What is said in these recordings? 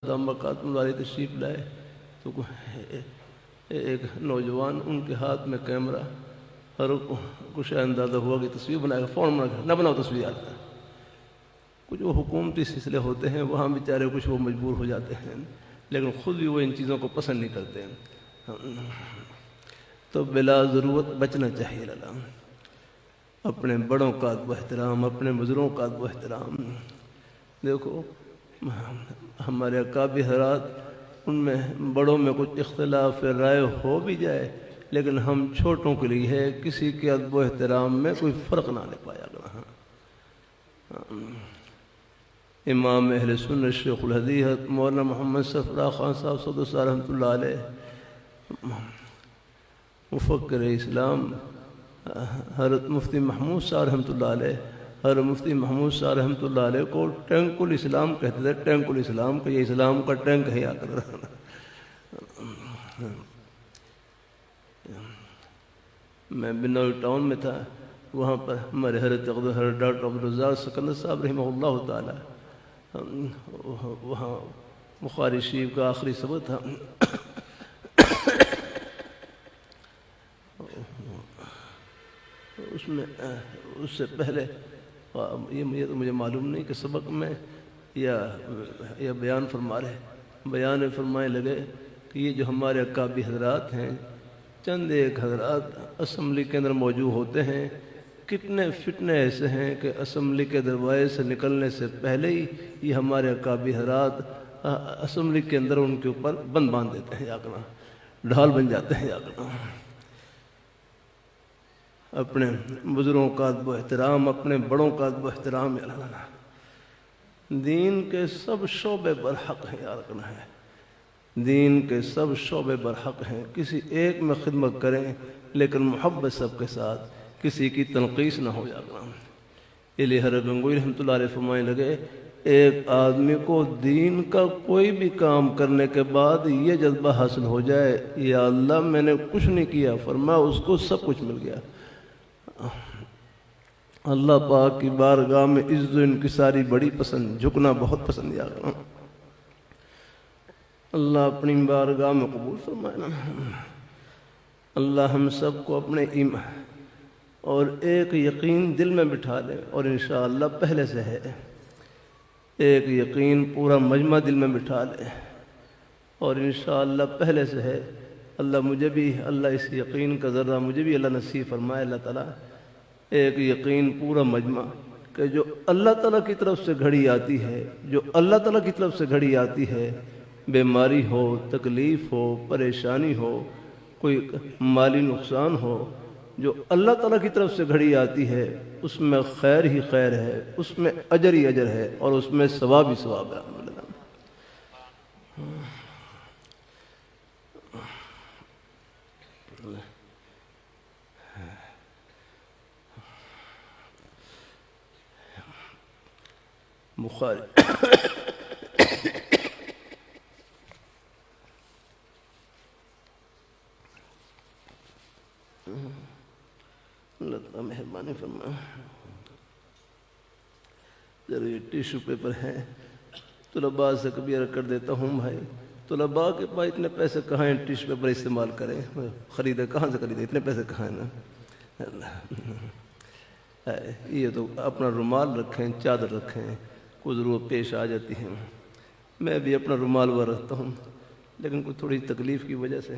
مکاتم والی تشریف لائے تو ایک نوجوان ان کے ہاتھ میں کیمرہ اور کچھ اندازہ ہوا کہ تصویر بنائے گا، فوراً نہ بناؤ تصویر آتا ہے۔ کچھ وہ حکومتی سلسلے ہوتے ہیں وہاں بیچارے کچھ وہ مجبور ہو جاتے ہیں، لیکن خود بھی وہ ان چیزوں کو پسند نہیں کرتے ہیں، تو بلا ضرورت بچنا چاہیے۔ اپنے بڑوں کا ادب و احترام، اپنے بزرگوں کا ادب و احترام۔ دیکھو ہمارے اکابر حضرات، ان میں بڑوں میں کچھ اختلاف رائے ہو بھی جائے، لیکن ہم چھوٹوں کے لیے ہے کسی کے ادب و احترام میں کوئی فرق نہ لے پایا گا۔ امام اہل سنت شیخ الحدیث مولانا محمد سفرا خان صاحب سدوسی رحمۃ اللہ علیہ، مفکر اسلام حضرت مفتی محمود صاحب رحمۃ اللہ علیہ، حضرت مفتی محمود صاحب رحمۃ اللہ علیہ کو ٹینک الاسلام کہتے تھے، ٹینک الاسلام کہ یہ اسلام کا ٹینک ہے آ کر۔ میں بنوئی ٹاؤن میں تھا، وہاں پر ہمارے حضرت ڈاکٹر عبدالرزاق سکندر صاحب رحمہ اللہ تعالی، وہاں بخاری شریف کا آخری سبق تھا، اس سے پہلے یہ تو مجھے معلوم نہیں کہ سبق میں یا بیان فرما رہے، بیان فرمائے لگے کہ یہ جو ہمارے اکابر حضرات ہیں، چند ایک حضرات اسمبلی کے اندر موجود ہوتے ہیں، کتنے فتنے ایسے ہیں کہ اسمبلی کے دروازے سے نکلنے سے پہلے ہی یہ ہمارے اکابر حضرات اسمبلی کے اندر ان کے اوپر بند باندھ دیتے ہیں، جاکنا ڈھال بن جاتے ہیں، جاکنا۔ اپنے بزرگوں کا ادب و احترام، اپنے بڑوں کا ادب و احترام دین کے سب شعبے برحق ہیں، یاد رکھنا ہے، دین کے سب شعبے برحق ہیں۔ کسی ایک میں خدمت کریں لیکن محبت سب کے ساتھ، کسی کی تنقیص نہ ہو جانا۔ علی حضرت گنگوئی رحمۃ اللہ علیہ فرمانے لگے، ایک آدمی کو دین کا کوئی بھی کام کرنے کے بعد یہ جذبہ حاصل ہو جائے، یا اللہ میں نے کچھ نہیں کیا، فرمایا اس کو سب کچھ مل گیا۔ اللہ پاک کی بارگاہ میں عزت و انکساری بڑی پسند، جھکنا بہت پسند ہے۔ اللہ اپنی بارگاہ میں قبول فرمائے۔ اللہ ہم سب کو اپنے ایمان اور ایک یقین دل میں بٹھا لے، اور انشاءاللہ پہلے سے ہے، ایک یقین پورا مجمع دل میں بٹھا لے، اور انشاءاللہ پہلے سے ہے۔ اللہ مجھے بھی، اللہ اس یقین کا ذرہ مجھے بھی اللہ نصیب فرمائے، اللہ تعالیٰ ایک یقین پورا مجمع کہ جو اللہ تعالیٰ کی طرف سے گھڑی آتی ہے، جو اللہ تعالیٰ کی طرف سے گھڑی آتی ہے، بیماری ہو، تکلیف ہو، پریشانی ہو، کوئی مالی نقصان ہو، جو اللہ تعالیٰ کی طرف سے گھڑی آتی ہے اس میں خیر ہی خیر ہے، اس میں اجر ہی اجر ہے، اور اس میں ثواب ہی ثواب ہے۔ بخاری اللہ تعالیٰ مہربانی فرمائے۔ ذرا یہ ٹیشو پیپر ہے، طلباء سے کبھی عرض کر دیتا ہوں، بھائی طلباء کے پاس اتنے پیسے کہاں ہیں ٹیشو پیپر استعمال کریں، خریدے کہاں سے خریدے، اتنے پیسے کہاں ہیں نا۔ یہ تو اپنا رومال رکھیں، چادر رکھیں، کوئی ضرورت پیش آ جاتی ہے۔ میں بھی اپنا رومال وہ رکھتا ہوں، لیکن کوئی تھوڑی تکلیف کی وجہ سے،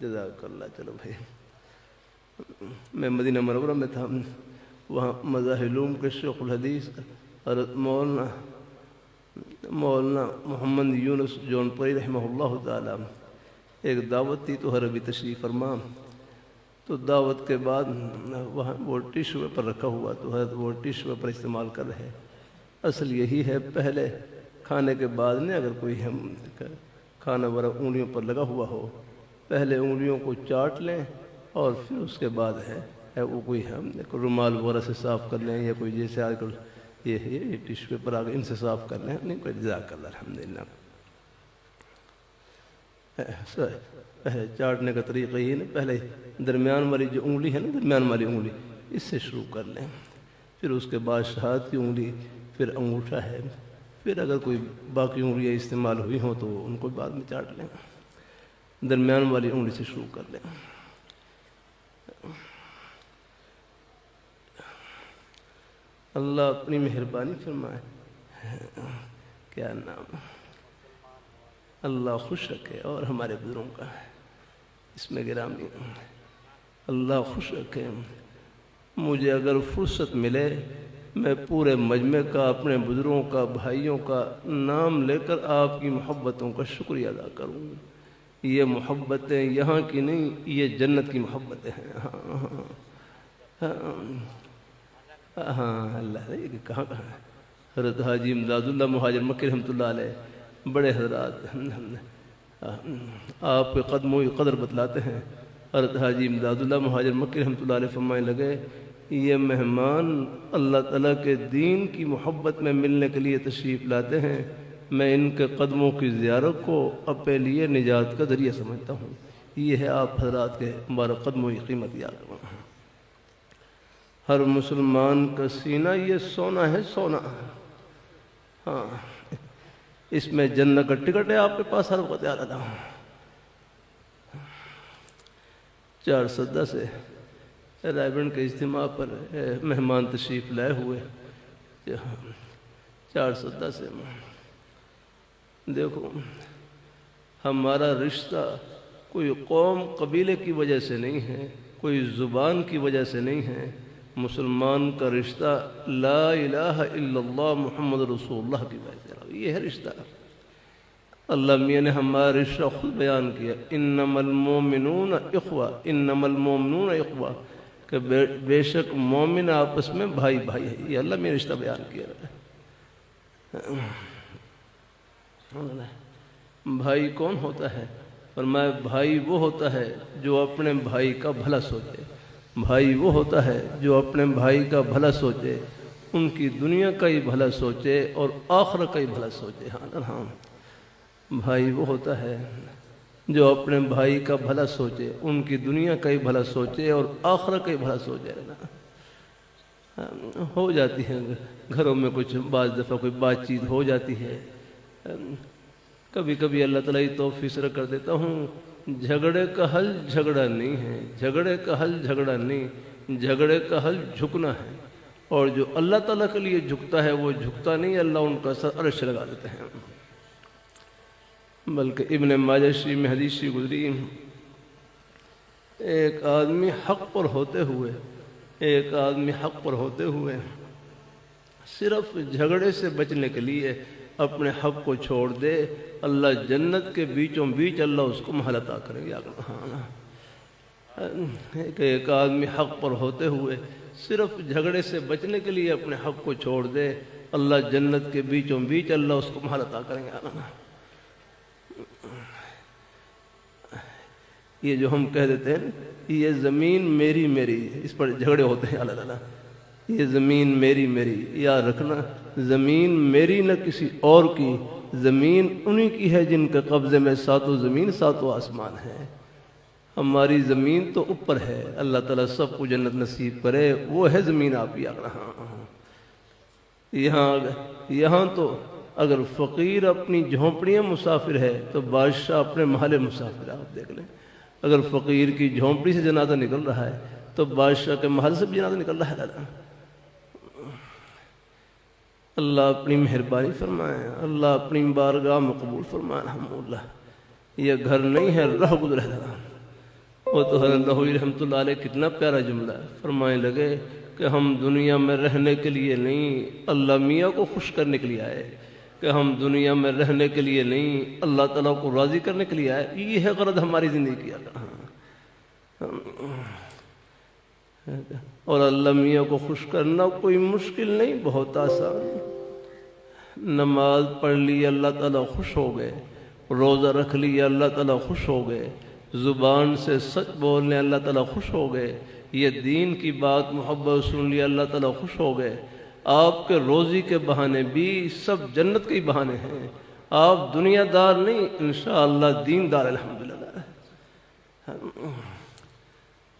جزاک اللہ۔ چلو بھائی، میں مدینہ منورہ میں تھا، وہاں مذاہب علوم کے شیخ الحدیث حضرت مولانا محمد یونس جونپوری رحمہ اللہ تعالیٰ، ایک دعوت تھی تو حضرت بھی تشریف فرما، تو دعوت کے بعد وہاں وہ ٹیشو پیپر رکھا ہوا، تو حضرت وہ ٹیشو پیپر استعمال کر رہے۔ اصل یہی ہے، پہلے کھانے کے بعد نے اگر کوئی کھانا وغیرہ انگلیوں پر لگا ہوا ہو، پہلے انگلیوں کو چاٹ لیں، اور پھر اس کے بعد ہے وہ کوئی ہم رومال وغیرہ سے صاف کر لیں، یا کوئی جیسے آج کل یہ ٹیشو پیپر آ گئے ان سے صاف کر لیں، نہیں کوئی، جزاک اللہ الحمدللہ۔ پہلے چاٹنے کا طریقہ یہ نا، پہلے درمیان والی جو انگلی ہے نا، درمیان والی انگلی اس سے شروع کر لیں، پھر اس کے بعد شہادت کی انگلی، پھر انگوٹھا ہے، پھر اگر کوئی باقی انگلیاں استعمال ہوئی ہوں تو ان کو بعد میں چاٹ لیں، درمیان والی انگلی سے شروع کر لیں۔ اللہ اپنی مہربانی فرمائے، کیا نام، اللہ خوش رکھے اور ہمارے بزرگوں کا اس میں گرامی، اللہ خوش رکھے۔ مجھے اگر فرصت ملے میں پورے مجمع کا، اپنے بزرگوں کا، بھائیوں کا نام لے کر آپ کی محبتوں کا شکریہ ادا کروں۔ یہ محبتیں یہاں کی نہیں، یہ جنت کی محبتیں ہیں۔ ہاں اللہ ہے کہ کہاں کہاں ہے۔ حضرت حاجی امداد اللہ مہاجر مکی رحمۃ اللہ علیہ بڑے حضرات آپ کے قدموں کی قدر بتلاتے ہیں۔ حضرت حاجی امداد اللہ مہاجر مکی رحمۃ اللہ علیہ فرمانے لگے، یہ مہمان اللہ تعالیٰ کے دین کی محبت میں ملنے کے لیے تشریف لاتے ہیں، میں ان کے قدموں کی زیارت کو اپنے لیے نجات کا ذریعہ سمجھتا ہوں۔ یہ ہے آپ حضرات کے مبارک قدموں کی قیمت یاد کرنا۔ ہر مسلمان کا سینہ یہ سونا ہے، سونا۔ ہاں اس میں جنت کا ٹکٹ ہے آپ کے پاس ہر وقت یاد رہا۔ 4 سدہ سے رائے بند کے اجتماع پر مہمان تشریف لائے ہوئے، 4 سدہ سے دیکھو ہمارا رشتہ کوئی قوم قبیلے کی وجہ سے نہیں ہے، کوئی زبان کی وجہ سے نہیں ہے۔ مسلمان کا رشتہ لا الہ الا اللہ محمد رسول اللہ کی وجہ سے، یہ ہے رشتہ۔ اللہ میاں نے ہمارا رشتہ خود بیان کیا، انما المومنون اخوہ، انما المومنون اخوہ، کہ بے شک مومن آپس میں بھائی بھائی ہے۔ یہ اللہ میاں رشتہ بیان کیا ہے۔ بھائی کون ہوتا ہے؟ فرمایا بھائی وہ ہوتا ہے جو اپنے بھائی کا بھلا سوچے، بھائی وہ ہوتا ہے جو اپنے بھائی کا بھلا سوچے، ان کی دنیا کا ہی بھلا سوچے اور آخرت کا ہی بھلا سوچے۔ ہاں بھائی وہ ہوتا ہے جو اپنے بھائی کا بھلا سوچے، ان کی دنیا کا ہی بھلا سوچے اور آخرت کا ہی بھلا سوچے۔ ہو جاتی ہے گھروں میں کچھ بعض دفعہ کوئی بات چیت ہو جاتی ہے، کبھی کبھی اللہ تعالیٰ توفیق سے کر دیتا ہوں، جھگڑے کا حل جھگڑا نہیں ہے، جھگڑے کا حل جھگڑا نہیں، جھگڑے کا حل جھکنا ہے، اور جو اللہ تعالیٰ کے لیے جھکتا ہے وہ جھکتا نہیں، اللہ ان کا سر عرش لگا دیتے ہیں۔ بلکہ ابن ماجہ شریف میں حدیث گزری، ایک آدمی حق پر ہوتے ہوئے صرف جھگڑے سے بچنے کے لیے اپنے حق کو چھوڑ دے، اللہ جنت کے بیچوں بیچ اللہ اس کو محل عطا کرے گا۔ ایک آدمی حق پر ہوتے ہوئے صرف جھگڑے سے بچنے کے لیے اپنے حق کو چھوڑ دے، اللہ جنت کے بیچوں بیچ اللہ اس کو محل عطا کریں گے۔ یہ جو ہم کہہ دیتے ہیں یہ زمین میری میری، اس پر جھگڑے ہوتے ہیں اللہ تعالیٰ، یہ زمین میری میری، یاد رکھنا زمین میری نہ کسی اور کی، زمین انہی کی ہے جن کے قبضے میں 7 زمین 7 آسمان ہے۔ ہماری زمین تو اوپر ہے، اللہ تعالیٰ سب کو جنت نصیب کرے، وہ ہے زمین آپ یاد رہا۔ یہاں تو اگر فقیر اپنی جھونپڑیاں مسافر ہے تو بادشاہ اپنے محل مسافر ہے۔ آپ دیکھ لیں اگر فقیر کی جھونپڑی سے جنازہ نکل رہا ہے تو بادشاہ کے محل سے بھی جنازہ نکل رہا ہے۔ اللہ اپنی مہربانی فرمائے، اللہ اپنی بارگاہ میں قبول فرمائے۔ الحمدللہ یہ گھر نہیں ہے، رہ گزرے۔ وہ تو حضرت لہوی رحمۃ اللہ علیہ کتنا پیارا جملہ ہے، فرمانے لگے کہ ہم دنیا میں رہنے کے لیے نہیں، اللہ میاں کو خوش کرنے کے لیے آئے، کہ ہم دنیا میں رہنے کے لیے نہیں، اللہ تعالیٰ کو راضی کرنے کے لیے آئے۔ یہ ہے غرض ہماری زندگی کی۔ اور اللہ میاں کو خوش کرنا کوئی مشکل نہیں، بہت آسان۔ نماز پڑھ لی اللہ تعالیٰ خوش ہو گئے، روزہ رکھ لی اللہ تعالیٰ خوش ہو گئے، زبان سے سچ بولنے اللہ تعالیٰ خوش ہو گئے، یہ دین کی بات محبت سن لی اللہ تعالیٰ خوش ہو گئے۔ آپ کے روزی کے بہانے بھی سب جنت کے بہانے ہیں، آپ دنیا دار نہیں، انشاءاللہ دین دار الحمدللہ۔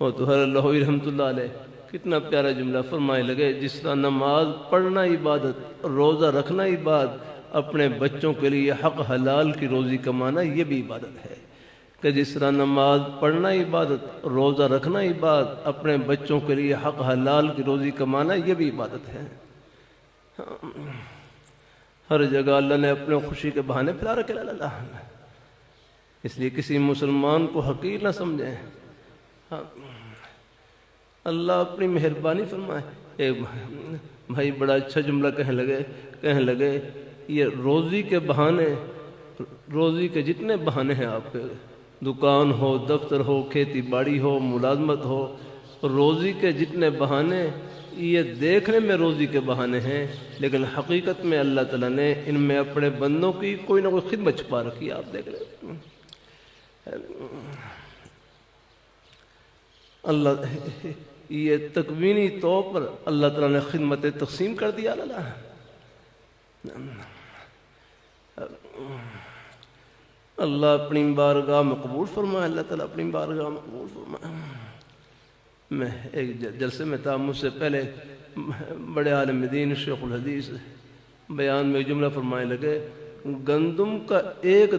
وہ تو حضرت لہوی رحمۃ اللہ علیہ کتنا پیارا جملہ فرمائے لگے، جس طرح نماز پڑھنا عبادت، روزہ رکھنا عبادت، اپنے بچوں کے لیے حق حلال کی روزی کمانا یہ بھی عبادت ہے کہ جس طرح نماز پڑھنا عبادت، روزہ رکھنا عبادت، اپنے بچوں کے لیے حق حلال کی روزی کمانا یہ بھی عبادت ہے۔ ہر جگہ اللہ نے اپنے خوشی کے بہانے پھیلا رکھے اللہ، اس لیے کسی مسلمان کو حقیر نہ سمجھیں۔ اللہ اپنی مہربانی فرمائے۔ ایک بھائی بڑا اچھا جملہ کہنے لگے یہ روزی کے بہانے، روزی کے جتنے بہانے ہیں آپ کے، دکان ہو، دفتر ہو، کھیتی باڑی ہو، ملازمت ہو، روزی کے جتنے بہانے یہ دیکھنے میں روزی کے بہانے ہیں، لیکن حقیقت میں اللہ تعالیٰ نے ان میں اپنے بندوں کی کوئی نہ کوئی خدمت چھپا رکھی ہے۔ آپ دیکھ لیں اللہ یہ تکوینی طور پر اللہ تعالیٰ نے خدمت تقسیم کر دیا۔ اللہ اپنی بارگاہ میں قبول فرمائے، اللہ تعالیٰ اپنی بارگاہ میں قبول فرمائے۔ میں ایک جلسے میں تھا، مجھ سے پہلے بڑے عالم دین شیخ الحدیث بیان میں جملہ فرمائے لگے، گندم کا ایک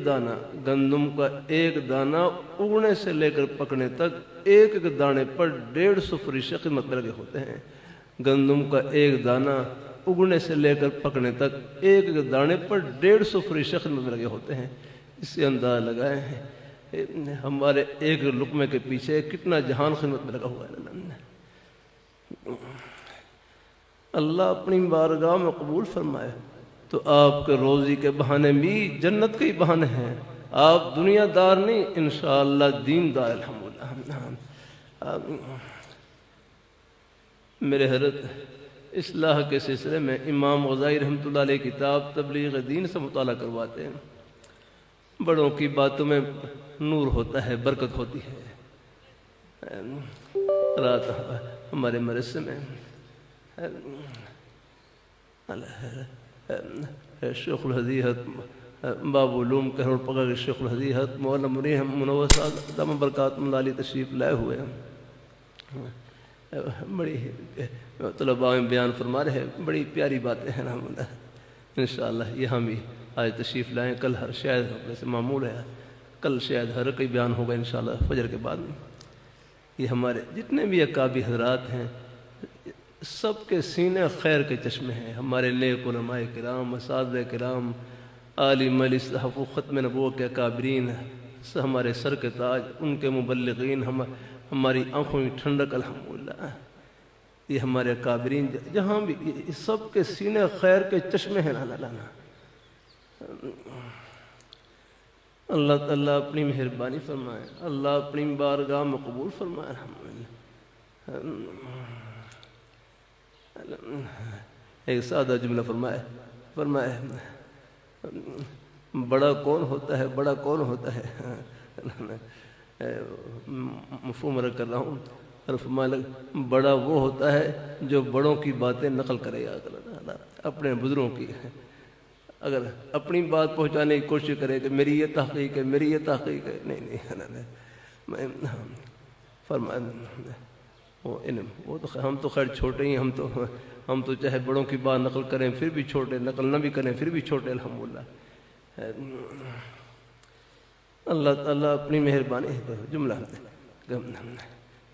دانہ اگنے سے لے کر پکنے تک ایک ایک دانے پر 150 فرشتے خدمت میں لگے ہوتے ہیں۔ گندم کا ایک دانہ اگنے سے لے کر پکنے تک ایک ایک دانے پر 150 فرشتے خدمت میں لگے ہوتے ہیں۔ اس سے اندازہ لگائیں ہمارے ایک لقمے کے پیچھے کتنا جہان خدمت میں لگا ہوا ہے۔ اللہ اپنی بارگاہ میں قبول فرمائے۔ تو آپ کے روزی کے بہانے بھی جنت کے ہی بہانے ہیں۔ آپ دنیا دار نہیں، انشاءاللہ دین دار الحمدللہ۔ میرے حضرت اصلاح کے سلسلے میں امام غزالی رحمۃ اللہ علیہ کتاب تبلیغ دین سے مطالعہ کرواتے ہیں۔ بڑوں کی باتوں میں نور ہوتا ہے، برکت ہوتی ہے۔ رات ہمارے مدرسے میں شیخ الحدیث باب علوم کہر پگا کے شیخ الحدیث مولانا منور صاحب دامہ برکاتہ اللہ علیہ تشریف لائے ہوئے ہیں۔ بڑی طلباء میں بیان فرما رہے ہیں، بڑی پیاری باتیں ہیں انشاءاللہ یہاں بھی آج تشریف لائیں۔ کل ہر شاید ویسے معمول ہے، کل شاید ہر کوئی بیان ہوگا انشاءاللہ فجر کے بعد میں۔ یہ ہمارے جتنے بھی اکابر حضرات ہیں سب کے سینے خیر کے چشمے ہیں۔ ہمارے نیک علماء کرام، اساتذہ کرام، عالم مجلس صحف ختم نبوت کے اکابرین، ہمارے سر کے تاج، ان کے مبلغین، ہماری آنکھوں میں ٹھنڈک الحمدللہ۔ یہ ہمارے اکابرین جہاں بھی سب کے سینے خیر کے چشمے ہیں۔ اللہ تعالیٰ اپنی مہربانی فرمائے، اللہ اپنی بارگاہ میں قبول فرمائے الحمدللہ۔ ایک سادہ جملہ فرمائے بڑا کون ہوتا ہے، بڑا کون ہوتا ہے، مفہوم رکھ کر رہا ہوں۔ فرمایا بڑا وہ ہوتا ہے جو بڑوں کی باتیں نقل کرے، اپنے بزرگوں کی۔ اگر اپنی بات پہنچانے کی کوشش کرے کہ میری یہ تحقیق ہے، میری یہ تحقیق ہے، نہیں فرمایا وہ تو ہم تو خیر چھوٹے ہی، ہم تو چاہے بڑوں کی بات نقل کریں پھر بھی چھوٹے، نقل نہ بھی کریں پھر بھی چھوٹے الحمدللہ۔ اللہ تعالیٰ اپنی مہربانی جملہ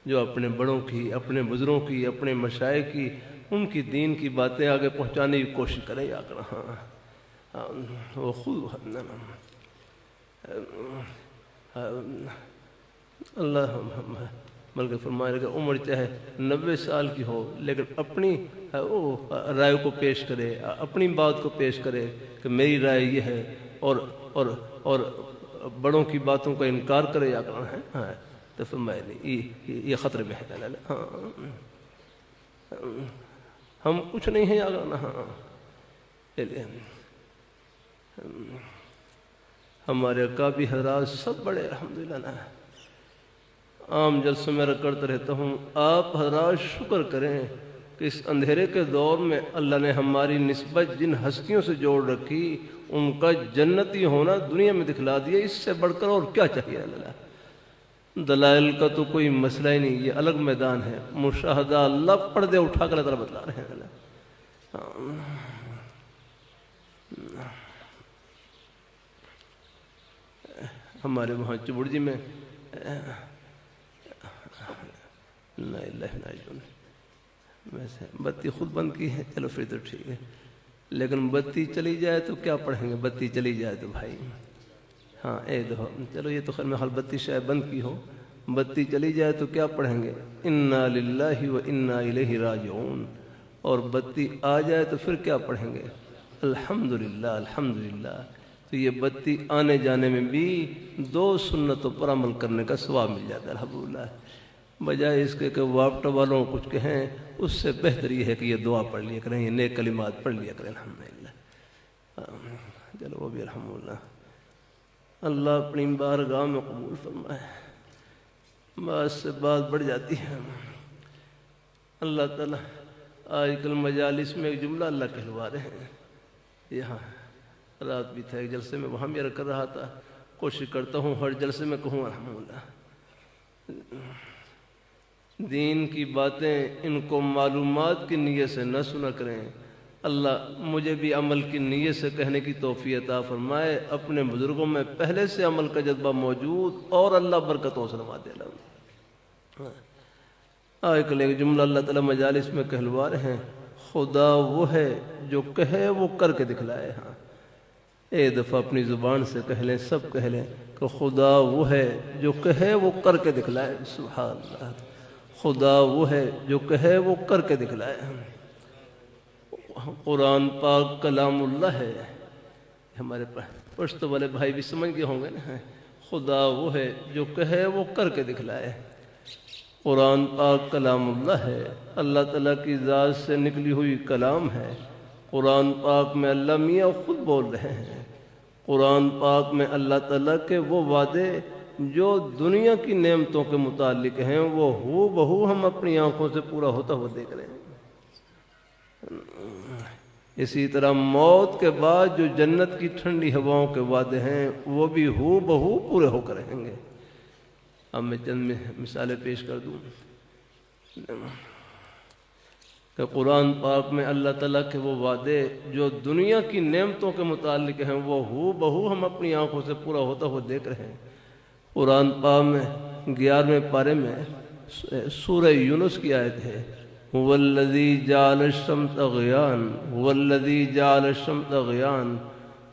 جو اپنے بڑوں کی، اپنے بزرگوں کی، اپنے مشائخ کی، ان کی دین کی باتیں آگے پہنچانے کی کوشش کریں یا کر وہ خود اللہ بلکہ فرمائے کہ عمر چاہے 90 سال کی ہو لیکن اپنی رائے کو پیش کرے، اپنی بات کو پیش کرے کہ میری رائے یہ ہے، اور بڑوں کی باتوں کا انکار کرے یا کرنا ہے تو فرمائے نہیں، یہ خطرے میں ہے۔ ہم کچھ نہیں ہیں یا کرنا، ہمارے اکابر حضرات سب بڑے الحمدللہ۔ عام جلسوں میں کرتا رہتا ہوں، آپ حضرات شکر کریں کہ اس اندھیرے کے دور میں اللہ نے ہماری نسبت جن ہستیوں سے جوڑ رکھی ان کا جنتی ہونا دنیا میں دکھلا دیا۔ اس سے بڑھ کر اور کیا چاہیے اللہ؟ دلائل کا تو کوئی مسئلہ ہی نہیں، یہ الگ میدان ہے۔ مشاہدہ اللہ پردے اٹھا کر اللہ تعالیٰ بتلا رہے ہیں۔ ہمارے وہاں چبڑجی میں ویسے بتی خود بند کی ہے، چلو پھر تو ٹھیک ہے، لیکن بتی چلی جائے تو کیا پڑھیں گے؟ بتی چلی جائے تو بھائی ہاں دفعہ چلو یہ تو خیر میں حال بتی شاید بند کی ہو، بتی چلی جائے تو کیا پڑھیں گے؟ انا للہ و انا الیہ راجعون، اور بتی آ جائے تو پھر کیا پڑھیں گے؟ الحمدللہ الحمدللہ۔ تو یہ بتی آنے جانے میں بھی 2 سنتوں پر عمل کرنے کا ثواب مل جاتا ہے الحمدللہ، بجائے اس کے کہ واپٹا والوں کو کچھ کہیں، اس سے بہتر یہ ہے کہ یہ دعا پڑھ لیا کریں، یہ نیک کلمات پڑھ لیا کریں الحمدللہ۔ چلو وہ بھی الحمدللہ اللہ اپنی بارگاہ میں قبول فرمائے۔ بات سے بات بڑھ جاتی ہے۔ اللہ تعالیٰ آج کل مجالس میں ایک جملہ اللہ کہلوا رہے ہیں، یہاں رات بھی تھا ایک جلسے میں، وہاں بھی عرض کر رہا تھا، کوشش کرتا ہوں ہر جلسے میں کہوں الحمدللہ۔ دین کی باتیں ان کو معلومات کی نیت سے نہ سنا کریں، اللہ مجھے بھی عمل کی نیت سے کہنے کی توفیق عطا فرمائے۔ اپنے بزرگوں میں پہلے سے عمل کا جذبہ موجود، اور اللہ برکتوں سے نوازے۔ آج کل ایک جملہ اللہ تعالیٰ مجالس میں کہلوا رہے ہیں، خدا وہ ہے جو کہے وہ کر کے دکھلائے۔ ہاں ایک دفعہ اپنی زبان سے کہہ لیں، سب کہہ لیں کہ خدا وہ ہے جو کہے وہ کر کے دکھلائے۔ سبحان اللہ، خدا وہ ہے جو کہے وہ کر کے دکھلائے۔ قرآن پاک کلام اللہ ہے، ہمارے پشتو والے بھائی بھی سمجھ گئے ہوں گے نا، خدا وہ ہے جو کہے وہ کر کے دکھلائے۔ قرآن پاک کلام اللہ ہے، اللہ تعالیٰ کی ذات سے نکلی ہوئی کلام ہے۔ قرآن پاک میں اللہ میاں خود بول رہے ہیں، قرآن پاک میں اللہ تعالیٰ کے وہ وعدے جو دنیا کی نعمتوں کے متعلق ہیں، وہ ہو بہو ہم اپنی آنکھوں سے پورا ہوتا ہوا دیکھ رہے ہیں۔ اسی طرح موت کے بعد جو جنت کی ٹھنڈی ہواؤں کے وعدے ہیں، وہ بھی ہو بہو پورے ہو کر رہیں گے۔ اب میں چند مثالیں پیش کر دوں کہ قرآن پاک میں اللہ تعالیٰ کے وہ وعدے جو دنیا کی نعمتوں کے متعلق ہیں، وہ ہو بہو ہم اپنی آنکھوں سے پورا ہوتا ہوا دیکھ رہے ہیں۔ قرآن پاک میں 11ویں پارے میں سورہ یونس کی آیت ہے، هو الذی جعل الشمس ضیاء، هو الذی جعل الشمس ضیاء،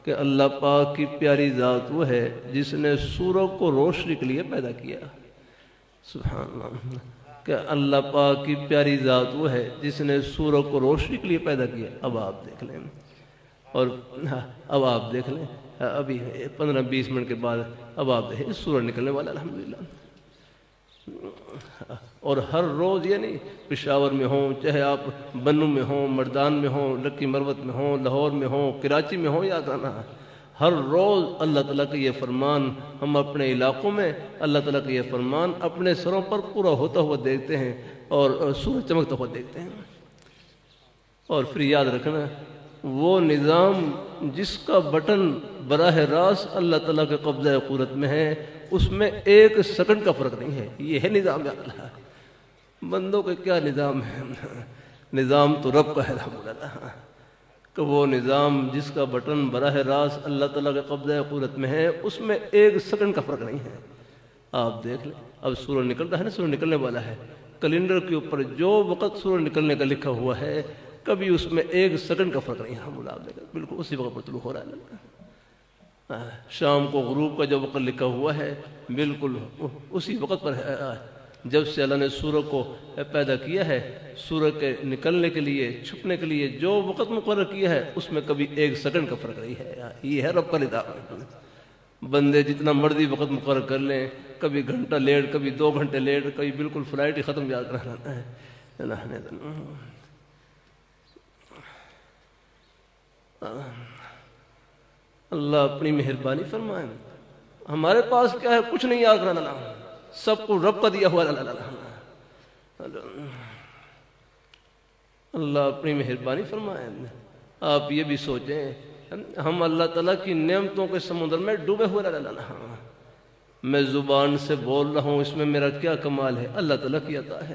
کہ اللہ پاک کی پیاری ذات وہ ہے جس نے سورج کو روشنی کے لیے پیدا کیا۔ سبحان اللہ، کہ اللہ پاک کی پیاری ذات وہ ہے جس نے سورج کو روشنی کے لیے پیدا کیا۔ اب آپ دیکھ لیں، اور اب آپ دیکھ لیں، ابھی 15-20 منٹ کے بعد اب آپ دیکھیں سورج نکلنے والا الحمدللہ۔ اور ہر روز یہ نہیں پشاور میں ہوں، چاہے آپ بنو میں ہوں، مردان میں ہوں، لکی مروت میں ہوں، لاہور میں ہوں، کراچی میں ہوں، یاد رہنا ہر روز اللہ تعالیٰ کا یہ فرمان ہم اپنے علاقوں میں اللہ تعالیٰ کا یہ فرمان اپنے سروں پر پورا ہوتا ہوا دیکھتے ہیں، اور سورج چمکتا ہوا دیکھتے ہیں۔ اور پھر یاد رکھنا، وہ نظام جس کا بٹن براہ راست اللہ تعالیٰ کے قبضہ قدرت میں ہے، اس میں 1 سیکنڈ کا فرق نہیں ہے۔ یہ ہے نظام اللہ۔ بندوں کے کیا نظام ہے؟ نظام تو رب کا ہے الحمدللہ، کہ وہ نظام جس کا بٹن براہ راست اللہ تعالیٰ کے قبضہ قدرت میں ہے، اس میں 1 سیکنڈ کا فرق نہیں ہے۔ آپ دیکھ لیں، اب سورج نکل رہا ہے نا، سورج نکلنے والا ہے، کیلنڈر کے اوپر جو وقت سورج نکلنے کا لکھا ہوا ہے، کبھی اس میں 1 سیکنڈ کا فرق نہیں ہے۔ ہم بالکل اسی وقت پر طلوع ہو رہا ہے۔ شام کو غروب کا جو وقت لکھا ہوا ہے، بالکل اسی وقت پر ہے۔ جب سے اللہ نے سورج کو پیدا کیا ہے، سورج کے نکلنے کے لیے، چھپنے کے لیے جو وقت مقرر کیا ہے، اس میں کبھی 1 سیکنڈ کا فرق نہیں ہے۔ یہ ہے رب کا نظام۔ بندے جتنا مرضی وقت مقرر کر لیں، کبھی گھنٹہ لیٹ، کبھی 2 گھنٹے لیٹ، کبھی بالکل فلائٹ ہی ختم یاد رہنا ہے۔ اللہ اپنی مہربانی فرمائے۔ ہمارے پاس کیا ہے؟ کچھ نہیں یاد رہنا، سب کو رب کا دیا ہوا۔ اللہ اپنی مہربانی فرمائے۔ آپ یہ بھی سوچیں، ہم اللہ تعالیٰ کی نعمتوں کے سمندر میں ڈوبے ہوئے میں زبان سے بول رہا ہوں، اس میں میرا کیا کمال ہے؟ اللہ تعالیٰ کی عطا ہے۔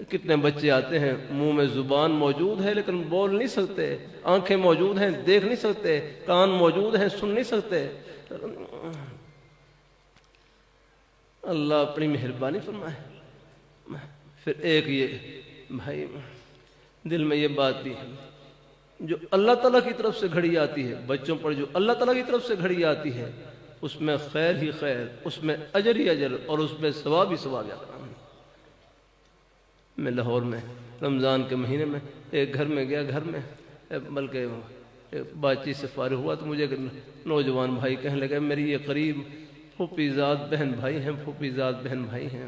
کتنے بچے آتے ہیں، منہ میں زبان موجود ہے لیکن بول نہیں سکتے، آنکھیں موجود ہیں دیکھ نہیں سکتے، کان موجود ہیں سن نہیں سکتے۔ اللہ اپنی مہربانی فرمائے۔ پھر ایک یہ بھائی دل میں یہ بات بھی ہے، جو اللہ تعالیٰ کی طرف سے گھڑی آتی ہے بچوں پر، جو اللہ تعالیٰ کی طرف سے گھڑی آتی ہے اس میں خیر ہی خیر، اس میں اجر ہی اجر، اور اس میں ثواب ہی ثواب ہے۔ میں لاہور میں رمضان کے مہینے میں ایک گھر میں گیا، گھر میں بلکہ بات چیت سے فارغ ہوا تو مجھے ایک نوجوان بھائی کہنے لگے میری یہ قریب پھوپھی زاد بہن بھائی ہیں، پھوپھی زاد بہن بھائی ہیں،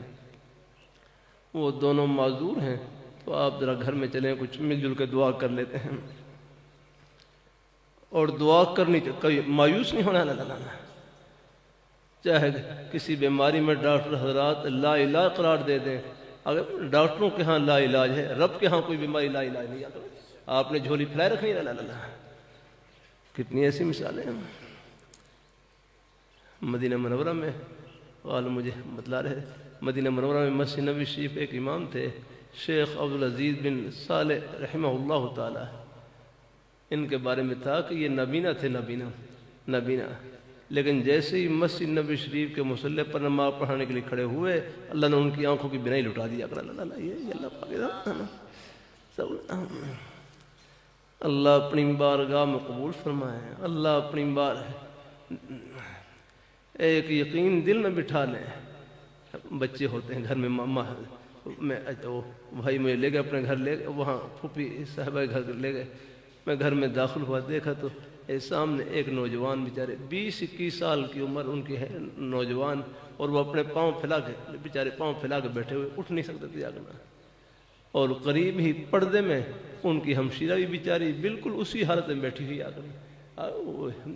وہ دونوں معذور ہیں، تو آپ ذرا گھر میں چلیں، کچھ مل جل کے دعا کر لیتے ہیں۔ اور دعا کرنی کبھی مایوس نہیں ہونا، چاہے کسی بیماری میں ڈاکٹر حضرات لا علاج قرار دے دیں، اگر ڈاکٹروں کے ہاں لا علاج ہے، رب کے ہاں کوئی بیماری لا علاج نہیں آتا، آپ نے جھولی پھیلائے رکھنی ہے۔ کتنی ایسی مثالیں ہیں۔ مدینہ منورہ میں والد مجھے بتلا رہے، مدینہ منورہ میں مسجد نبوی شریف ایک امام تھے شیخ عبدالعزیز بن صالح رحمہ اللہ تعالی، ان کے بارے میں تھا کہ یہ نابینا تھے، نابینا، لیکن جیسے ہی مسجد نبوی شریف کے مصلی پر نماز پڑھانے کے لیے کھڑے ہوئے اللہ نے ان کی آنکھوں کی بینائی لٹا دیا۔ اللہ اپنی بارگاہ میں قبول فرمائے، اللہ اپنی ایک یقین دل میں بٹھا لیں۔ بچے ہوتے ہیں گھر میں، ماما میں بھائی مجھے لے گئے اپنے گھر، لے گئے وہاں پھوپھی صاحبہ کے گھر لے گئے، میں گھر میں داخل ہوا، دیکھا تو سامنے ایک نوجوان بیچارے 20-21 سال کی عمر ان کی ہے، نوجوان، اور وہ اپنے پاؤں پھیلا کے بیچارے پاؤں پھیلا کے بیٹھے ہوئے، اٹھ نہیں سکتے تھے جاگنا، اور قریب ہی پردے میں ان کی ہمشیرہ بھی بیچاری بالکل اسی حالت میں بیٹھی ہوئی آ کر،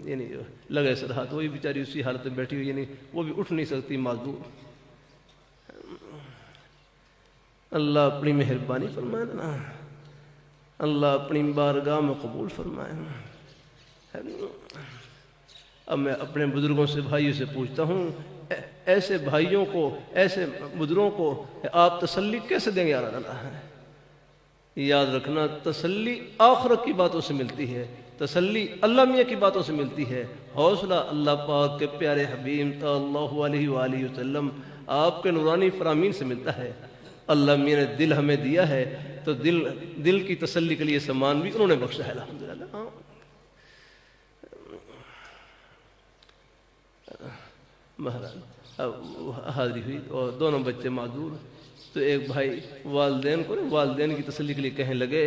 یعنی لگے سر ہاتھ، وہی بیچاری اسی حالت میں بیٹھی ہوئی، یعنی وہ بھی اٹھ نہیں سکتی، معذور۔ اللہ اپنی مہربانی فرمائے نا، اللہ اپنی بارگاہ میں قبول فرمائے۔ اب میں اپنے بزرگوں سے، بھائیوں سے پوچھتا ہوں، ایسے بھائیوں کو، ایسے بزرگوں کو آپ تسلی کیسے دیں گے؟ یاد رکھنا تسلی آخرت کی باتوں سے ملتی ہے، تسلی اللہ میاں کی باتوں سے ملتی ہے، حوصلہ اللہ پاک کے پیارے حبیب صلی اللہ علیہ وآلہ وسلم آپ کے نورانی فرامین سے ملتا ہے۔ اللہ میاں نے دل ہمیں دیا ہے تو دل کی تسلی کے لیے سامان بھی انہوں نے بخشا ہے، الحمدللہ۔ مہاراج اب حاضری ہوئی اور دونوں بچے معذور، تو ایک بھائی والدین کی تسلی کے لیے کہنے لگے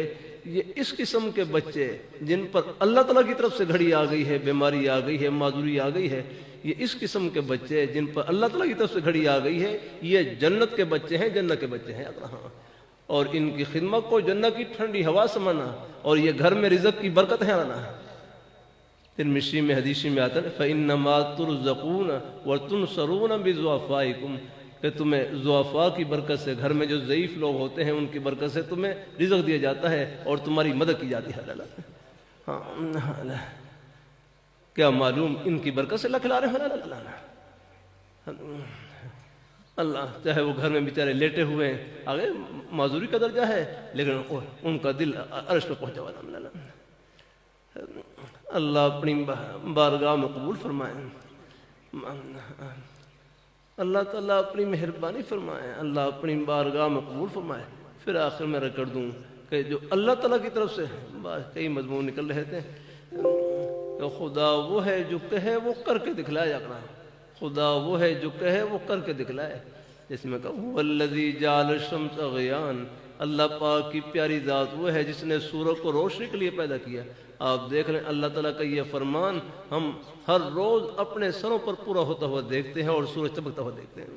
یہ اس قسم کے بچے جن پر اللہ تعالیٰ کی طرف سے گھڑی آ گئی ہے، بیماری آ گئی ہے، معذوری آ گئی ہے، یہ اس قسم کے بچے جن پر اللہ تعالیٰ کی طرف سے گھڑی آ گئی ہے، یہ جنت کے بچے ہیں، جنت کے بچے ہیں، اور ان کی خدمت کو جنت کی ٹھنڈی ہوا سمانا، اور یہ گھر میں رزق کی برکت ہے آنا۔ ترمذی میں حدیث میں آتا ہے فَإِنَّمَا تُرْزَقُونَ وَتُنْصَرُونَ بِضُعَفَائِكُمْ، کہ تمہیں ضعفاء کی برکت سے، گھر میں جو ضعیف لوگ ہوتے ہیں ان کی برکت سے تمہیں رزق دیا جاتا ہے اور تمہاری مدد کی جاتی ہے۔ کیا معلوم ان کی برکت سے اللہ کھلا رہے ہیں۔ اللہ چاہے وہ گھر میں بیچارے لیٹے ہوئے ہیں، آگے معذوری کا درجہ ہے لیکن ان کا دل عرش پہ پہنچا ہوا۔ اللہ اپنی بارگاہ میں قبول فرمائے، اللہ تعالیٰ اپنی مہربانی فرمائے، اللہ اپنی بارگاہ میں قبول فرمائے۔ پھر آخر میں رکھ کر دوں کہ جو اللہ تعالیٰ کی طرف سے کئی مضمون نکل رہے تھے کہ خدا وہ ہے جو کہے وہ کر کے دکھلائے، اپنا خدا وہ ہے جو کہے وہ کر کے دکھلائے، جس میں کہا والذی جعل الشمس ضیاء، اللہ پاک کی پیاری ذات وہ ہے جس نے سورج کو روشنی کے لیے پیدا کیا۔ آپ دیکھ لیں اللہ تعالیٰ کا یہ فرمان ہم ہر روز اپنے سروں پر پورا ہوتا ہوا دیکھتے ہیں اور سورج چمکتا ہوا دیکھتے ہیں۔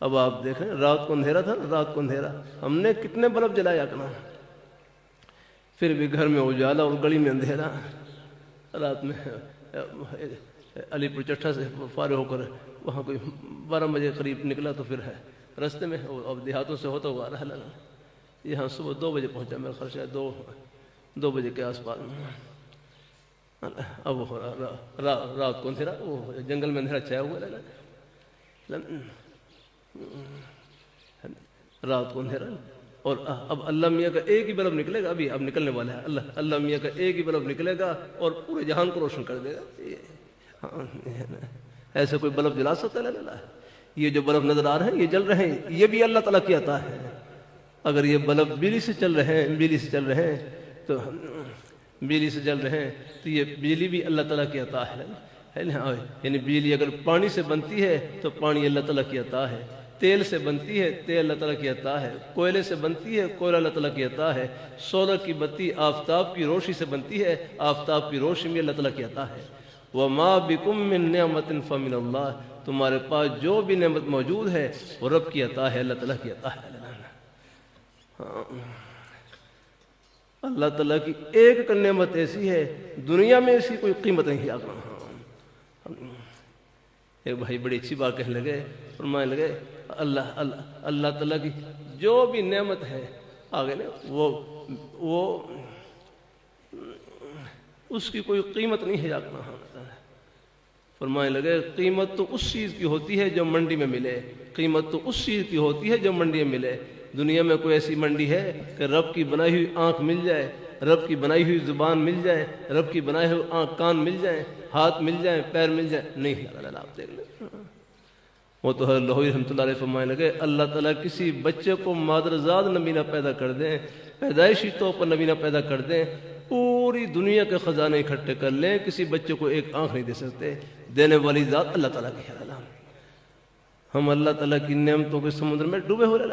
اب آپ دیکھیں رات کو اندھیرا تھا، رات کو اندھیرا، ہم نے کتنے بلب جلایا کرنا، پھر بھی گھر میں اجالا اور گلی میں اندھیرا۔ رات میں علی پور چٹھا سے فارغ ہو کر وہاں کوئی 12 بجے قریب نکلا تو پھر ہے رستے میں، اب دیہاتوں سے ہوتا ہوا رہا، یہاں صبح 2 بجے پہنچا، میرا خرچہ ہے 2 بجے کے آس پاس۔ اب رات کو اندھیرا، وہ جنگل میں اندھیرا چھایا ہوا رہا، رات کو اندھیرا، اور اب اللہ میاں کا ایک ہی بلب نکلے گا، اب نکلنے والا ہے، اللہ میاں کا ایک ہی بلب نکلے گا اور پورے جہان کو روشن کر دے گا۔ ایسے کوئی بلب جلا سکتا ہے؟ لا، یہ جو بلب نظر آ رہے ہیں یہ جل رہے ہیں، یہ بھی اللہ تعالیٰ کی عطا ہے۔ اگر یہ بلب بجلی سے چل رہے ہیں، بجلی سے چل رہے ہیں تو بجلی سے چل رہے ہیں تو یہ بجلی بھی اللہ تعالیٰ کی عطا ہے نا۔ یعنی بجلی اگر پانی سے بنتی ہے تو پانی اللہ تعالیٰ کی عطا ہے، تیل سے بنتی ہے تیل اللہ تعالیٰ کی عطا ہے، کوئلے سے بنتی ہے کوئلہ اللہ تعالیٰ کی عطا ہے، سولر کی بتی آفتاب کی روشنی سے بنتی ہے، آفتاب کی روشنی بھی اللہ تعالیٰ کی عطا ہے۔ وَمَا بِكُم مِّن نِّعْمَةٍ فَمِنَ اللَّهِ، تمہارے پاس جو بھی نعمت موجود ہے وہ رب کی عطا ہے، اللہ تعالیٰ کی عطا ہے۔ اللہ تعالیٰ کی ایک نعمت ایسی ہے دنیا میں اس کی کوئی قیمت نہیں ہے۔ ایک بھائی بڑی اچھی بات کہنے لگے، فرمانے لگے اللہ تعالیٰ کی جو بھی نعمت ہے آگے نا وہ اس کی کوئی قیمت نہیں ہے۔ فرمانے لگے قیمت تو اس چیز کی ہوتی ہے جو منڈی میں ملے، قیمت تو اس چیز کی ہوتی ہے جو منڈی میں ملے۔ دنیا میں کوئی ایسی منڈی ہے کہ رب کی بنائی ہوئی آنکھ مل جائے، رب کی بنائی ہوئی زبان مل جائے، رب کی بنائی ہوئی آنکھ کان مل جائیں، ہاتھ مل جائیں، پیر مل جائیں؟ نہیں، اللہ آپ دیکھ لیں۔ وہ تو حضرت لاہوری رحمۃ اللہ علیہ فرمانے لگے اللہ تعالیٰ کسی بچے کو مادرزاد نبینہ پیدا کر دیں، پیدائشی طور پر نبینہ پیدا کر دیں، پوری دنیا کے خزانے اکٹھے کر لیں، کسی بچے کو ایک آنکھ نہیں دے سکتے۔ دینے والی ذات اللہ تعالیٰ کی ہے۔ ہم اللہ تعالیٰ کی نعمتوں کے سمندر میں ڈوبے ہو رہے۔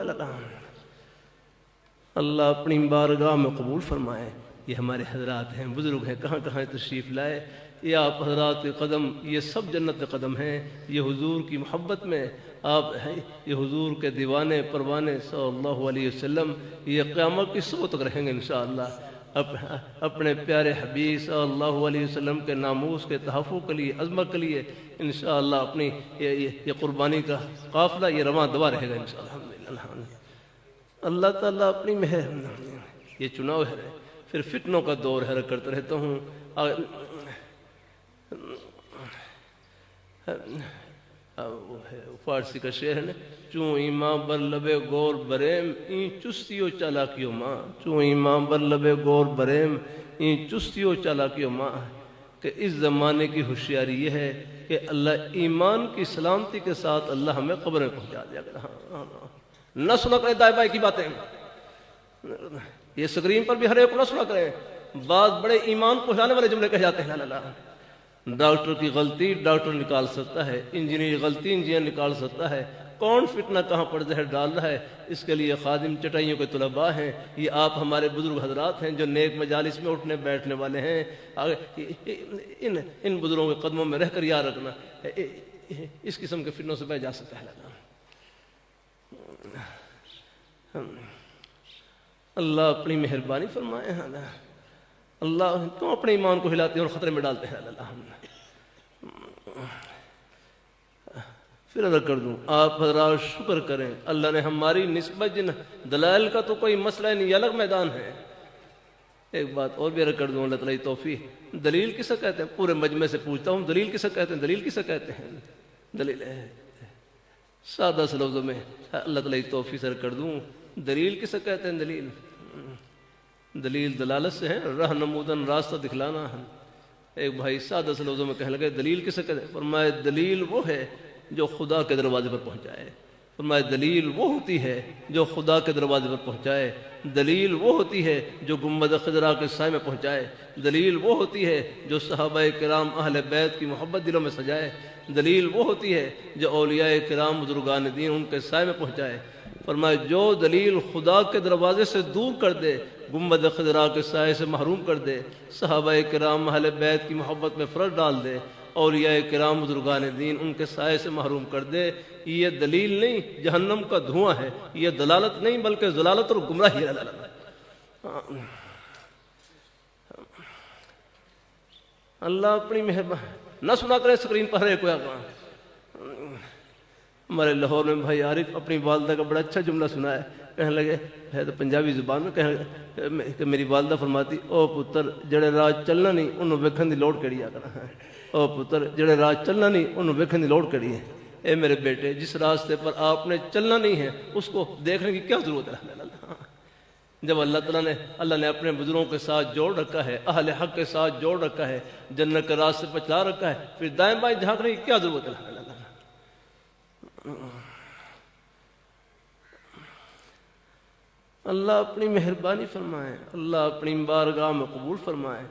اللہ اپنی بارگاہ میں قبول فرمائے۔ یہ ہمارے حضرات ہیں، بزرگ ہیں، کہاں کہاں تشریف لائے۔ یہ آپ حضرات کے قدم، یہ سب جنت کے قدم ہیں۔ یہ حضور کی محبت میں آپ ہیں، یہ حضور کے دیوانے پروانے صلی اللہ علیہ وسلم، یہ قیامت کی صبح تک رہیں گے انشاءاللہ۔ اپنے پیارے حبیب صلی اللہ علیہ وسلم کے ناموس کے تحفظ کے لیے، عظمت کے لیے انشاءاللہ اپنی یہ قربانی کا قافلہ یہ رواں دوا رہے گا انشاءاللہ۔ اللہ تعالیٰ اپنی مہر، یہ چناؤ ہے، پھر فتنوں کا دور ہے، کرتا رہتا ہوں۔ فارسی کا شعر ہے، چوں ایماں بر لبے گور بریم این چستیو چالاکیو ماں، چوں ایماں بر لبے گور بریم این چستیو چالاکیو ماں، کہ اس زمانے کی ہوشیاری یہ ہے کہ اللہ ایمان کی سلامتی کے ساتھ اللہ ہمیں قبر میں پہنچا دیا کرا۔ نہ سنا کریں دائیں بائیں کی باتیں، یہ سکرین پر بھی ہر ایک کو نہ سنا کریں۔ بعض بڑے ایمان کو ہلانے والے جملے کہے جاتے ہیں۔ ڈاکٹر کی غلطی ڈاکٹر نکال سکتا ہے، انجینئر کی غلطی انجینئر نکال سکتا ہے، کون فتنہ کہاں پر زہر ڈال رہا ہے اس کے لیے خادم چٹائیوں کے طلباء ہیں۔ یہ آپ ہمارے بزرگ حضرات ہیں جو نیک مجالس میں اٹھنے بیٹھنے والے ہیں۔ ان بزرگوں کے قدموں میں رہ کر یاد رکھنا، اس قسم کے فتنوں سے بچ جا سکتا ہے۔ اللہ اپنی مہربانی فرمائے۔ اللہ کیوں اپنے ایمان کو ہلاتے ہیں اور خطرے میں ڈالتے ہیں؟ پھر اگر کر دوں آپ حضرات شکر کریں، اللہ نے ہماری نسبت جن دلائل کا تو کوئی مسئلہ نہیں، یہ الگ میدان ہے۔ ایک بات اور بھی اگر کر دوں، اللہ تعالیٰ کی توفیق، دلیل کسے کہتے ہیں؟ پورے مجمع سے پوچھتا ہوں، دلیل کسے کہتے ہیں؟ دلیل کسے کہتے ہیں؟ دلیل ہے سادہ سے لفظوں میں اللہ تعالیٰ کی توفیق سے کر دوں، دلیل کسے کہتے ہیں؟ دلیل دلالت سے ہے، راہ نمودن، راستہ دکھلانا ہے۔ ایک بھائی سادہ سے لفظوں میں کہنے لگے دلیل کسے کہتے ہیں؟ فرمایا دلیل وہ ہے جو خدا کے دروازے پر پہنچائے۔ فرمایا دلیل وہ ہوتی ہے جو خدا کے دروازے پر پہنچائے، دلیل وہ ہوتی ہے جو گنبد خضرا کے سائے میں پہنچائے، دلیل وہ ہوتی ہے جو صحابہ کرام اہل بیت کی محبت دلوں میں سجائے، دلیل وہ ہوتی ہے جو اولیاء کرام بزرگان دین ان کے سائے میں پہنچائے۔ فرمایا جو دلیل خدا کے دروازے سے دور کر دے، گنبد خضرا کے سائے سے محروم کر دے، صحابہ کرام اہل بیت کی محبت میں فرق ڈال دے، اولیاء کرام بزرگان دین ان کے سائے سے محروم کر دے، یہ دلیل نہیں جہنم کا دھواں ہے، یہ دلالت نہیں بلکہ ضلالت اور گمراہی ہے۔ اللہ اپنی مہربانی نہ سنا کرے سکرین پر ہر کوئی آگا۔ ہمارے لاہور میں بھائی عارف اپنی والدہ کا بڑا اچھا جملہ سنا ہے، کہنے لگے ہے تو پنجابی زبان میں کہ میری والدہ فرماتی او پتر جڑے راج چلنا نہیں انہوں ویکھن دی لوڑ کیڑی آ کرنا، او پتر جڑے راج چلنا نہیں انہوں ویکھن دی لوڑ کیڑی ہے۔ اے میرے بیٹے جس راستے پر آپ نے چلنا نہیں ہے اس کو دیکھنے کی کیا ضرورت ہے؟ جب اللہ نے اپنے بزرگوں کے ساتھ جوڑ رکھا ہے، اہل حق کے ساتھ جوڑ رکھا ہے، جنت کے راستے پر چلا رکھا ہے، پھر دائیں بائیں جھانکنے کی کیا ضرورت ہے؟ اللہ اپنی مہربانی فرمائے، اللہ اپنی بارگاہ میں قبول فرمائے،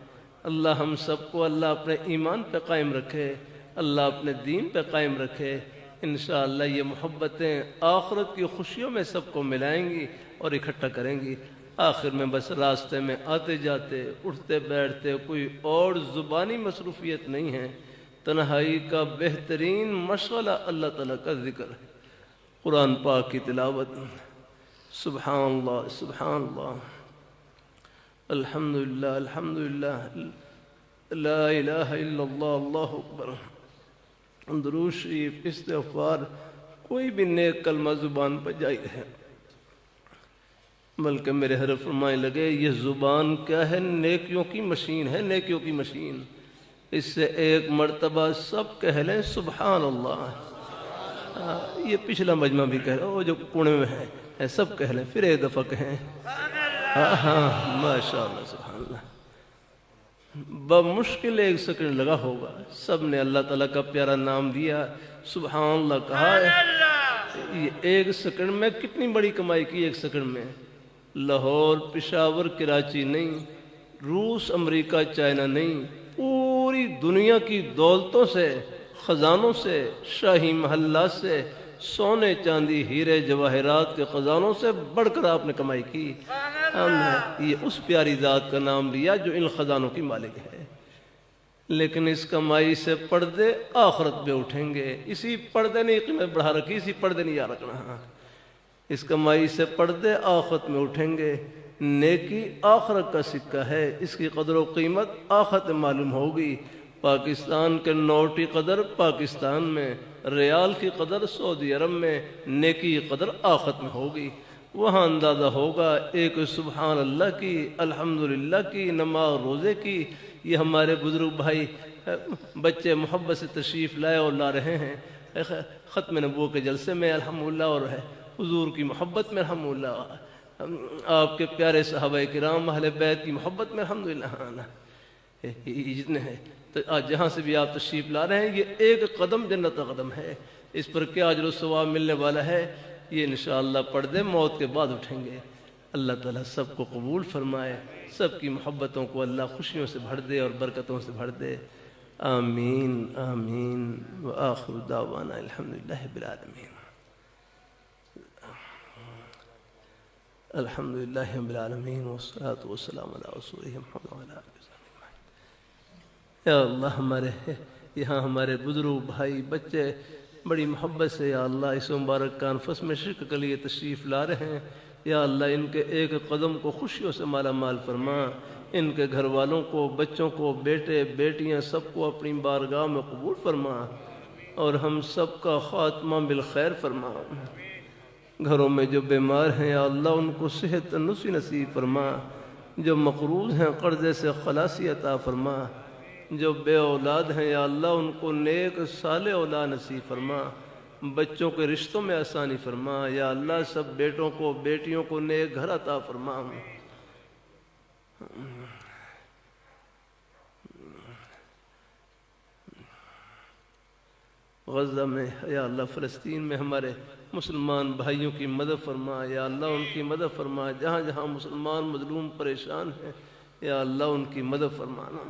اللہ ہم سب کو اللہ اپنے ایمان پہ قائم رکھے، اللہ اپنے دین پہ قائم رکھے۔ انشاءاللہ یہ محبتیں آخرت کی خوشیوں میں سب کو ملائیں گی اور اکٹھا کریں گی۔ آخر میں بس راستے میں آتے جاتے، اٹھتے بیٹھتے کوئی اور زبانی مصروفیت نہیں ہے، تنہائی کا بہترین مشغلہ اللہ تعالیٰ کا ذکر ہے، قرآن پاک کی تلاوت۔ سبحان اللہ، سبحان اللہ، الحمدللہ، الحمدللہ، لا الہ الا اللہ، اللہ اکبر، درود شریف، استغفار، کوئی بھی نیک کلمہ زبان پر جائز ہے۔ بلکہ میرے حضرت فرمائے لگے یہ زبان کیا ہے؟ نیکیوں کی مشین ہے، نیکیوں کی مشین۔ اس سے ایک مرتبہ سب کہہ لیں سبحان اللہ۔ یہ پچھلا مجمع بھی کہہ رہا وہ جو کونے میں ہے سب کہہ لیں، پھر ایک دفعہ کہیں ہاں ماشاءاللہ، سبحان اللہ۔ بمشکل 1 سیکنڈ لگا ہوگا، سب نے اللہ تعالیٰ کا پیارا نام دیا، سبحان اللہ کہا ہے۔ یہ 1 سیکنڈ میں کتنی بڑی کمائی کی؟ 1 سیکنڈ میں لاہور، پشاور، کراچی نہیں، روس، امریکہ، چائنا نہیں، پوری دنیا کی دولتوں سے، خزانوں سے، شاہی محلات سے، سونے چاندی ہیرے جواہرات کے خزانوں سے بڑھ کر آپ نے کمائی کی۔ ہم نے یہ اس پیاری ذات کا نام لیا جو ان خزانوں کی مالک ہے، لیکن اس کمائی سے پردے آخرت پہ اٹھیں گے۔ اسی پردے نے قیمت بڑھا رکھی، اسی پردے نے یاد رکھنا، اس کمائی سے پردے آخرت میں اٹھیں گے۔ نیکی آخرت کا سکہ ہے، اس کی قدر و قیمت آخرت میں معلوم ہوگی۔ پاکستان کے نوٹ کی قدر پاکستان میں، ریال کی قدر سعودی عرب میں، نیکی کی قدر آخرت میں ہوگی۔ وہاں اندازہ ہوگا ایک سبحان اللہ کی، الحمدللہ کی، نماز روزے کی۔ یہ ہمارے بزرگ بھائی بچے محبت سے تشریف لائے اور لا رہے ہیں ختم نبوت کے جلسے میں الحمدللہ، اور حضور کی محبت میں الحمدللہ، آپ کے پیارے صحابہ کرام اہل بیت کی محبت میں الحمدللہ، یہ جتنے ہیں تو آج جہاں سے بھی آپ تشریف لا رہے ہیں، یہ ایک قدم جنت کا قدم ہے، اس پر کیا اجر و ثواب ملنے والا ہے، یہ انشاءاللہ پردے موت کے بعد اٹھیں گے۔ اللہ تعالیٰ سب کو قبول فرمائے، سب کی محبتوں کو اللہ خوشیوں سے بھر دے اور برکتوں سے بھر دے، آمین آمین، وآخر دعوانا الحمدللہ رب العالمین، الحمدللہ رب العالمین، والصلاة والسلام علی رسولہ محمد وعلی آلہ وصحبہ اجمعین۔ یا اللہ یہاں ہمارے بزرگ بھائی بچے بڑی محبت سے یا اللہ اس مبارک کانفرنس میں شرکت کے لیے تشریف لا رہے ہیں، یا اللہ ان کے ایک قدم کو خوشیوں سے مالا مال فرما، ان کے گھر والوں کو، بچوں کو، بیٹے بیٹیاں سب کو اپنی بارگاہ میں قبول فرما، اور ہم سب کا خاتمہ بالخیر فرما۔ گھروں میں جو بیمار ہیں یا اللہ ان کو صحت تندرستی نصیب فرما، جو مقروض ہیں قرضے سے خلاصی عطا فرما، جو بے اولاد ہیں یا اللہ ان کو نیک صالح اولاد نصیب فرما، بچوں کے رشتوں میں آسانی فرما، یا اللہ سب بیٹوں کو بیٹیوں کو نیک گھر عطا فرما۔ غزہ میں یا اللہ فلسطین میں ہمارے مسلمان بھائیوں کی مدد فرما، یا اللہ ان کی مدد فرما، جہاں جہاں مسلمان مظلوم پریشان ہیں یا اللہ ان کی مدد فرمانا۔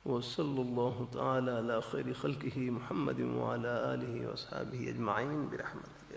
وصلی اللہ تعالی علی خیر خلقہ محمد وعلی آلہ وصحبہ اجمعین برحمتہ۔